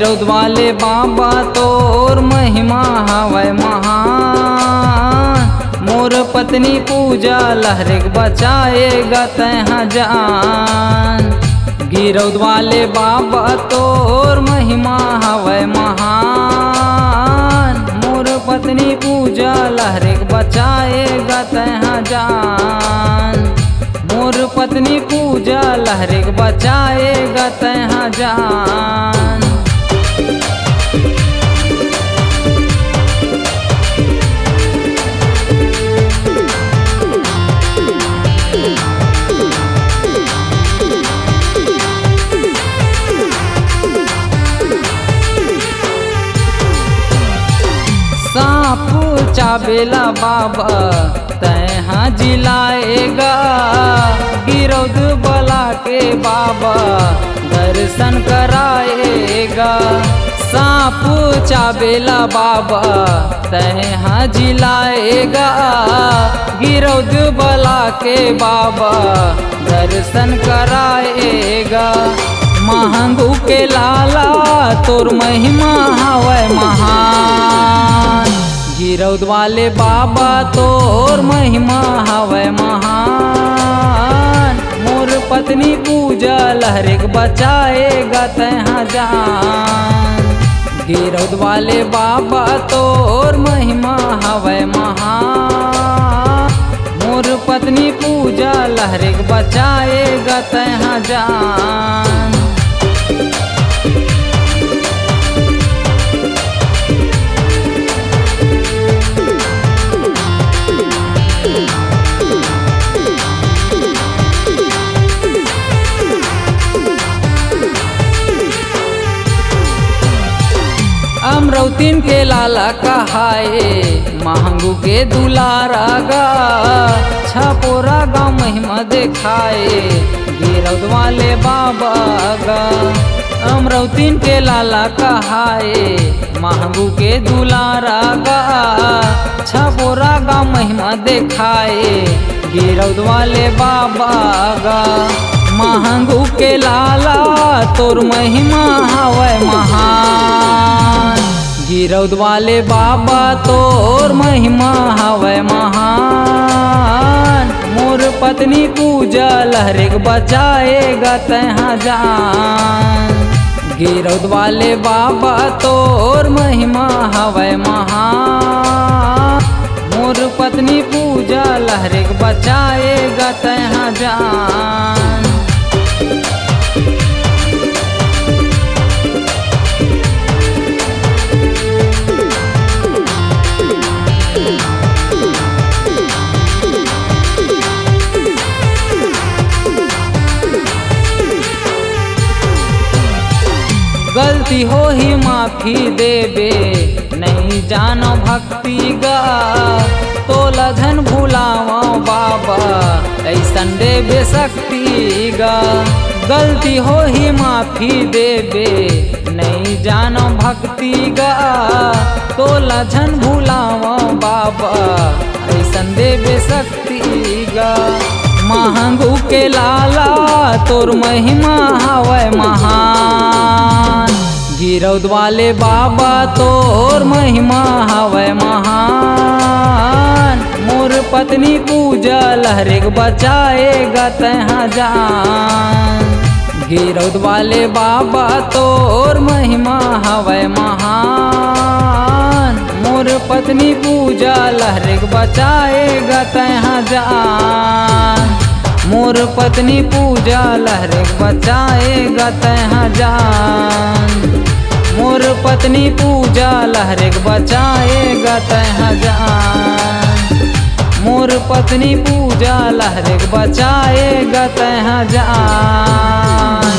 गिरौद वाले बाबा तोर महिमा हवै महान। मोर पत्नी पूजा लहरेक बचाएगा तैहा जान। गिरौद वाले बाबा तोर महिमा हवै महान। मोर पत्नी पूजा लहरेक बचाएगा तैहा जान। मोर पत्नी पूजा लहरेक बचाएगा तैहा जान। सांप चाबेला बाबा तैहा जिलाएगा। गिरौद बला के बाबा दर्शन कराएगा। सांप चाबेला बाबा तैहा जिलाएगा। गिरौद बला के बाबा दर्शन कराएगा। महंगू के लाला तोर महिमा हवै महान। गिरौद वाले बाबा तोर महिमा हवै महान। मोर पत्नी पूजा लहरेक बचाएगा तैहा जान। गिरौद वाले बाबा तोर महिमा हवै महान। मोर पत्नी पूजा लहरेक बचाएगा तैहा जान। अमरौतीन के लाला कहाए महंगू के दुलारा गा। छपोरा गाँव महिमा दिखाए गिरौद वाले बाबा गा। अमरौतीन के लाला कहाए महंगू के दुलारा गा। छपोरा गाँव महिमा दिखाए गिरौद वाले बाबा गा। महंगू के लाला तोर महिमा हवै महान। गिरौद वाले बाबा तोर महिमा हवै महान। मोर पत्नी पूजा लहरेक बचाएगा तैहा जान। गिरौद वाले बाबा तोर महिमा हवै महान। मोर पत्नी पूजा लहरेक बचाएगा तैहा जान। गलती हो ही माफी देबे नहीं जानो भक्ति गा। तोला धन भुलावा बाबा ऐसन देबे शक्ति गा। गलती हो ही माफी देबे नहीं जानो भक्ति गा। तोला धन भुलावा बाबा ऐसन देबे शक्ति गा। महंगू के लाला तोर महिमा हवै महान। गिरौद वाले बाबा तोर महिमा हवै महान। मोर पत्नी पूजा लहरेक बचाएगा तैहा जान। गिरौद वाले बाबा तोर महिमा हवै महान। मोर पत्नी पूजा लहरेक बचाएगा तैहा जान। मोर पत्नी पूजा लहरेक बचाएगा तैहा जान। मोर पत्नी पूजा लहरेक बचाएगा तैहा जान। मोर पत्नी पूजा लहरेक बचाएगा तैहा जान।